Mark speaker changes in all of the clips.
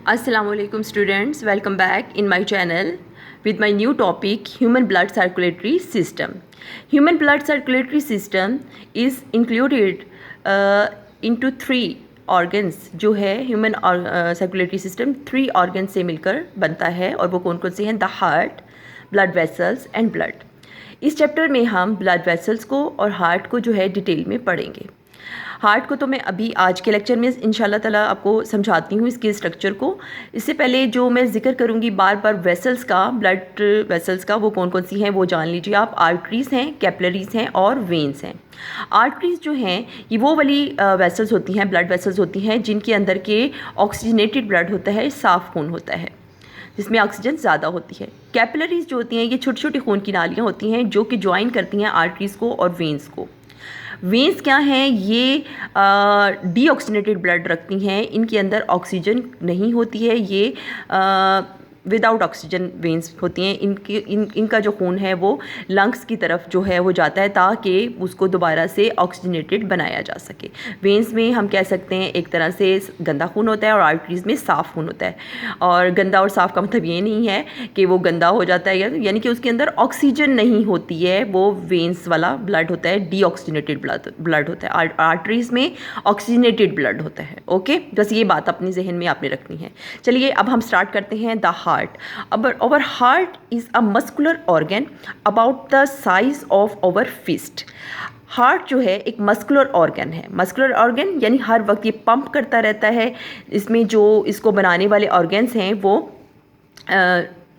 Speaker 1: Assalamualaikum students, welcome back in my channel with my new topic human blood circulatory system. Human blood circulatory system is included into three organs. जो है human circulatory system three organs से मिलकर बनता है और वो कौन कौन से हैं? The heart, blood vessels and blood. इस चैप्टर में हम ब्लड वेसल्स को और हार्ट को जो है डिटेल में पढ़ेंगे। हार्ट को तो मैं अभी आज के लेक्चर में इंशाल्लाह ताला आपको समझाती हूँ इसके स्ट्रक्चर को। इससे पहले जो मैं जिक्र करूँगी बार बार वेसल्स का, ब्लड वेसल्स का, वो कौन कौन सी हैं वो जान लीजिए आप। आर्टरीज़ हैं, कैपिलरीज़ हैं और वेन्स हैं। आर्टरीज़ जो हैं ये वो वाली वेसल्स होती हैं, ब्लड वेसल्स होती हैं जिनके अंदर के ऑक्सीजनेटेड ब्लड होता है, साफ़ खून होता है जिसमें ऑक्सीजन ज़्यादा होती है। कैपिलरीज़ जो होती हैं ये छोटी छोटी खून की नालियाँ होती हैं जो कि ज्वाइन करती हैं आर्टरीज़ को और वेन्स को। वेन्स क्या हैं? ये डीऑक्सीजनेटेड ब्लड रखती हैं, इनके अंदर ऑक्सीजन नहीं होती है, ये विदाउट ऑक्सीजन वेन्स होती हैं। इनका जो खून है वो लंग्स की तरफ जो है वो जाता है ताकि उसको दोबारा से ऑक्सीजनेटेड बनाया जा सके। वेन्स में हम कह सकते हैं एक तरह से गंदा खून होता है और आर्टरीज़ में साफ़ खून होता है। और गंदा और साफ़ का मतलब ये नहीं है कि वो गंदा हो जाता है, यानी कि उसके अंदर ऑक्सीजन नहीं होती है, वो वेन्स वाला ब्लड होता है, डीऑक्सीजनेटेड ब्लड होता है। आर्टरीज़ में ऑक्सीजनेटेड ब्लड होता है। ओके, बस ये बात अपने जहन में आपने रखनी है। चलिए अब हम स्टार्ट करते हैं। The heart. Our heart is a muscular organ about the size of our fist. Heart जो है एक मस्कुलर ऑर्गन है। मस्कुलर ऑर्गन यानी हर वक्त ये पंप करता रहता है। इसमें जो इसको बनाने वाले ऑर्गन्स हैं वो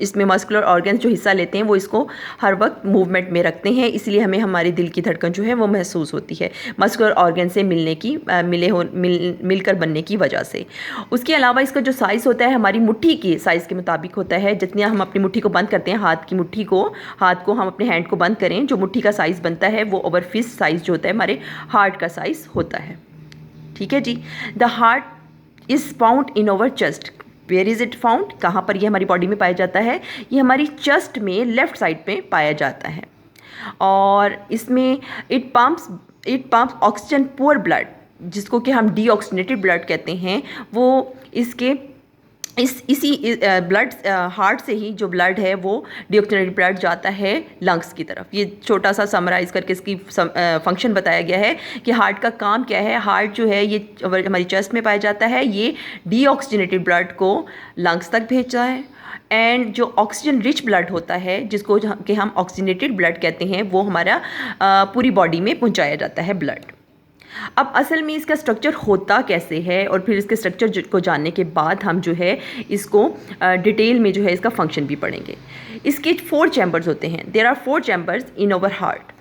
Speaker 1: इसमें मस्कुलर ऑर्गन्स जो हिस्सा लेते हैं वो इसको हर वक्त मूवमेंट में रखते हैं, इसलिए हमें हमारे दिल की धड़कन जो है वो महसूस होती है मस्कुलर ऑर्गन से मिलकर बनने की वजह से। उसके अलावा इसका जो साइज़ होता है हमारी मुट्ठी के साइज़ के मुताबिक होता है। जितनी हम अपनी मुट्ठी को बंद करते हैं, हाथ की मुट्ठी को, हाथ को हम अपने हैंड को बंद करें, जो मुट्ठी का साइज़ बनता है वो ओवर फिस्ट साइज़ जो होता है हमारे हार्ट का साइज़ होता है। ठीक है जी। The heart is found in over chest. Where is it found? कहाँ पर ये हमारी बॉडी में पाया जाता है? ये हमारी चेस्ट में लेफ़्ट साइड पे पाया जाता है और इसमें it pumps oxygen poor blood, जिसको कि हम डीऑक्सीजनेटेड ब्लड कहते हैं, वो इसके इसी ब्लड हार्ट से ही जो ब्लड है वो डीऑक्सीजनेटेड ब्लड जाता है लंग्स की तरफ। ये छोटा सा समराइज़ करके इसकी फंक्शन बताया गया है कि हार्ट का काम क्या है। हार्ट जो है ये हमारी चेस्ट में पाया जाता है, ये डीऑक्सीजनेटेड ब्लड को लंग्स तक भेजता है एंड जो ऑक्सीजन रिच ब्लड होता है जिसको कि हम ऑक्सीजनेटेड ब्लड कहते हैं वो हमारा पूरी बॉडी में पहुंचाया जाता है ब्लड। अब असल में इसका स्ट्रक्चर होता कैसे है और फिर इसके स्ट्रक्चर को जानने के बाद हम जो है इसको डिटेल में जो है इसका फंक्शन भी पढ़ेंगे। इसके 4 चैम्बर्स होते हैं। There are 4 chambers in our heart.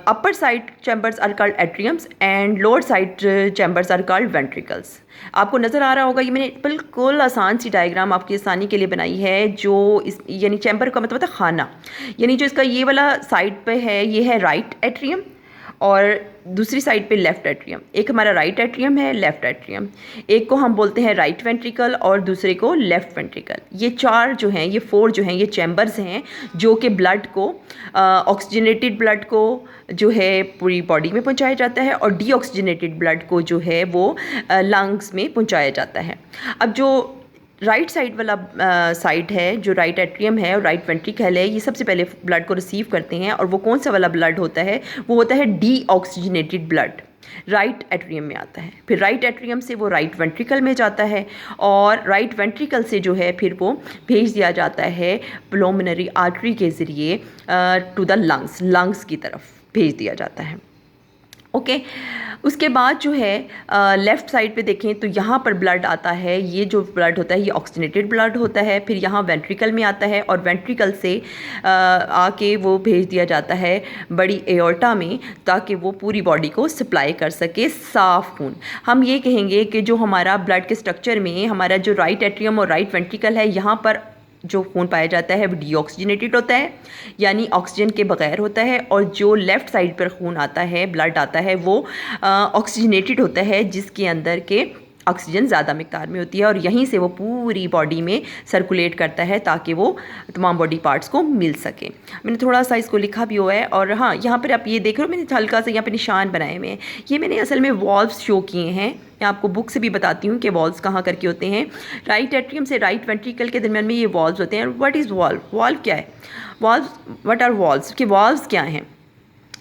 Speaker 1: Upper side chambers are called atriums and lower side chambers are called ventricles. आपको नज़र आ रहा होगा, ये मैंने बिल्कुल आसान सी डायग्राम आपकी आसानी के लिए बनाई है। जो इस यानी चैम्बर का मतलब है खाना, यानी जो इसका ये वाला साइड पे है ये है राइट एट्रियम और दूसरी साइड पे लेफ़्ट एट्रियम। एक हमारा राइट एट्रियम है, लेफ़्ट एट्रियम। एक को हम बोलते हैं राइट वेंट्रिकल और दूसरे को लेफ़्ट वेंट्रिकल। ये 4 जो हैं, ये 4 जो हैं, ये चैम्बर्स हैं जो कि ब्लड को ऑक्सीजनेटेड ब्लड को जो है पूरी बॉडी में पहुंचाया जाता है और डीऑक्सीजनेटेड ब्लड को जो है वो लंग्स में पहुंचाया जाता है। अब जो राइट साइड वाला साइड है, जो राइट एट्रियम है और राइट वेंट्रिकल है, ये सबसे पहले ब्लड को रिसीव करते हैं और वो कौन सा वाला ब्लड होता है? वो होता है डीऑक्सीजनेटेड ब्लड, राइट एट्रियम में आता है। फिर राइट एट्रियम से वो राइट वेंट्रिकल में जाता है और राइट वेंट्रिकल से जो है फिर वो भेज दिया जाता है पुल्मोनरी आर्टरी के ज़रिए टू द लंग्स की तरफ भेज दिया जाता है। ओके उसके बाद जो है लेफ़्ट साइड पे देखें तो यहाँ पर ब्लड आता है। ये जो ब्लड होता है ये ऑक्सीजनेटेड ब्लड होता है। फिर यहाँ वेंट्रिकल में आता है और वेंट्रिकल से आके वो भेज दिया जाता है बड़ी एओर्टा में ताकि वो पूरी बॉडी को सप्लाई कर सके साफ़ खून। हम ये कहेंगे कि जो हमारा ब्लड के स्ट्रक्चर में हमारा जो राइट एट्रियम और राइट वेंट्रिकल है, यहाँ पर जो खून पाया जाता है वो डीऑक्सीजनेटेड होता है यानी ऑक्सीजन के बगैर होता है और जो लेफ़्ट साइड पर खून आता है, ब्लड आता है, वो ऑक्सीजनेटेड होता है जिसके अंदर के ऑक्सीजन ज़्यादा मिकदार में होती है और यहीं से वो पूरी बॉडी में सर्कुलेट करता है ताकि वो तमाम बॉडी पार्ट्स को मिल सके। मैंने थोड़ा सा इसको लिखा भी हुआ है और हाँ, यहाँ पर आप ये देख रहे हो मैंने हल्का सा यहाँ पे निशान बनाए हुए हैं। ये मैंने असल में वॉल्व्स शो किए हैं। मैं आपको बुक से भी बताती हूँ कि वॉल्व्स कहाँ करके होते हैं। राइट एट्रियम से राइट वेंट्रिकल के दरमियान में ये वॉल्व्स होते हैं। What is valve? वॉल्व क्या है? Valves, what are valves? कि वॉल्व्स क्या हैं?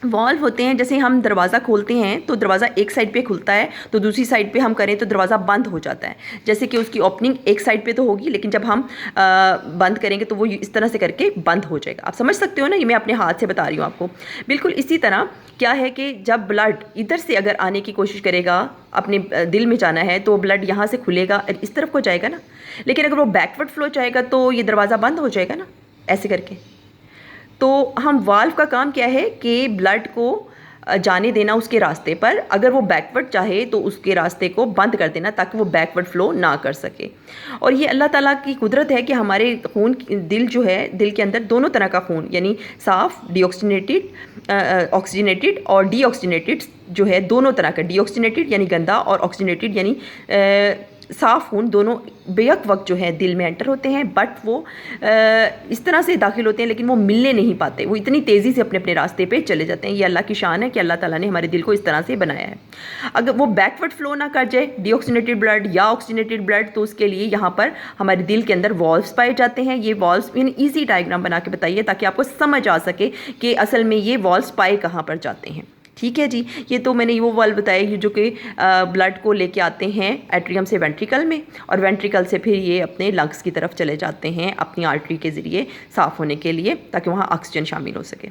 Speaker 1: वॉल्व होते हैं जैसे हम दरवाज़ा खोलते हैं तो दरवाज़ा एक साइड पे खुलता है तो दूसरी साइड पे हम करें तो दरवाज़ा बंद हो जाता है। जैसे कि उसकी ओपनिंग एक साइड पे तो होगी लेकिन जब हम बंद करेंगे तो वो इस तरह से करके बंद हो जाएगा। आप समझ सकते हो ना, ये मैं अपने हाथ से बता रही हूँ आपको। बिल्कुल इसी तरह क्या है कि जब ब्लड इधर से अगर आने की कोशिश करेगा, अपने दिल में जाना है तो ब्लड यहाँ से खुलेगा, इस तरफ को जाएगा ना। लेकिन अगर वो बैकवर्ड फ्लो चाहेगा तो ये दरवाज़ा बंद हो जाएगा ना, ऐसे करके। तो हम वाल्व का काम क्या है कि ब्लड को जाने देना उसके रास्ते पर, अगर वो बैकवर्ड चाहे तो उसके रास्ते को बंद कर देना ताकि वो बैकवर्ड फ्लो ना कर सके। और ये अल्लाह ताला की कुदरत है कि हमारे खून, दिल जो है, दिल के अंदर दोनों तरह का खून यानी साफ़ डीऑक्सीजनेटेड, ऑक्सीजनेटेड और डीऑक्सीजनेटेड जो है, दोनों तरह का, डीऑक्सीजनेटेड यानी गंदा और ऑक्सीजनेटेड यानी साफ़ खून, दोनों बेक वक्त जो है दिल में एंटर होते हैं। बट वो इस तरह से दाखिल होते हैं लेकिन वो मिलने नहीं पाते, वो इतनी तेज़ी से अपने अपने रास्ते पे चले जाते हैं। ये अल्लाह की शान है कि अल्लाह ताला ने हमारे दिल को इस तरह से बनाया है। अगर वो बैकवर्ड फ्लो ना कर जाए, डीऑक्सीजनेटेड ब्लड या ऑक्सीजनेटेड ब्लड, तो उसके लिए यहाँ पर हमारे दिल के अंदर वॉल्व्स पाए जाते हैं। ये वॉल्व्स इन ईजी डायग्राम बना के बताइए ताकि आपको समझ आ सके कि असल में ये वॉल्व्स पाए कहाँ पर जाते हैं। ठीक है जी, ये तो मैंने वो वाल्व बताया ये जो कि ब्लड को लेके आते हैं एट्रियम से वेंट्रिकल में और वेंट्रिकल से फिर ये अपने लंग्स की तरफ चले जाते हैं अपनी आर्टरी के ज़रिए साफ़ होने के लिए ताकि वहाँ ऑक्सीजन शामिल हो सके।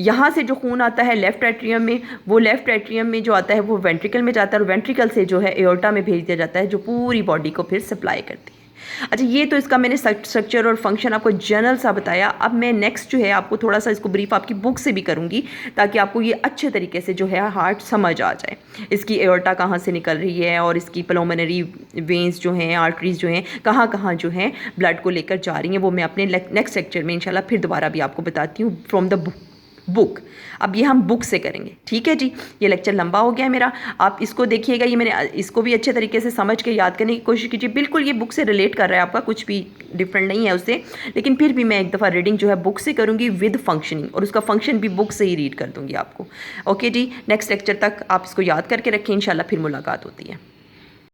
Speaker 1: यहाँ से जो खून आता है लेफ़्ट एट्रियम में, वो लेफ़्ट एट्रियम में जो आता है वो वेंट्रिकल में जाता है और वेंट्रिकल से जो है एओर्टा में भेज दिया जाता है जो पूरी बॉडी को फिर सप्लाई करती है। अच्छा, ये तो इसका मैंने स्ट्रक्चर और फंक्शन आपको जनरल सा बताया। अब मैं नेक्स्ट जो है आपको थोड़ा सा इसको ब्रीफ आपकी बुक से भी करूँगी ताकि आपको ये अच्छे तरीके से जो है हार्ट समझ आ जाए, इसकी एओर्टा कहाँ से निकल रही है और इसकी पल्मोनरी वेंस जो हैं, आर्टरीज जो हैं, कहाँ कहाँ जो हैं ब्लड को लेकर जा रही हैं। वो मैं अपने नेक्स्ट लेक्चर में इंशाल्लाह फिर दोबारा भी आपको बताती हूँ फ्रॉम द बुक। अब ये हम बुक से करेंगे। ठीक है जी, ये लेक्चर लंबा हो गया है मेरा, आप इसको देखिएगा। ये मैंने इसको भी अच्छे तरीके से समझ के याद करने की कोशिश कीजिए। बिल्कुल ये बुक से रिलेट कर रहा है आपका, कुछ भी डिफरेंट नहीं है उससे, लेकिन फिर भी मैं एक दफ़ा रीडिंग जो है बुक से करूँगी विद फंक्शनिंग, और उसका फंक्शन भी बुक से ही रीड कर दूँगी आपको। ओके जी, नेक्स्ट लेक्चर तक आप इसको याद करके रखें, इंशाल्लाह फिर मुलाकात होती है।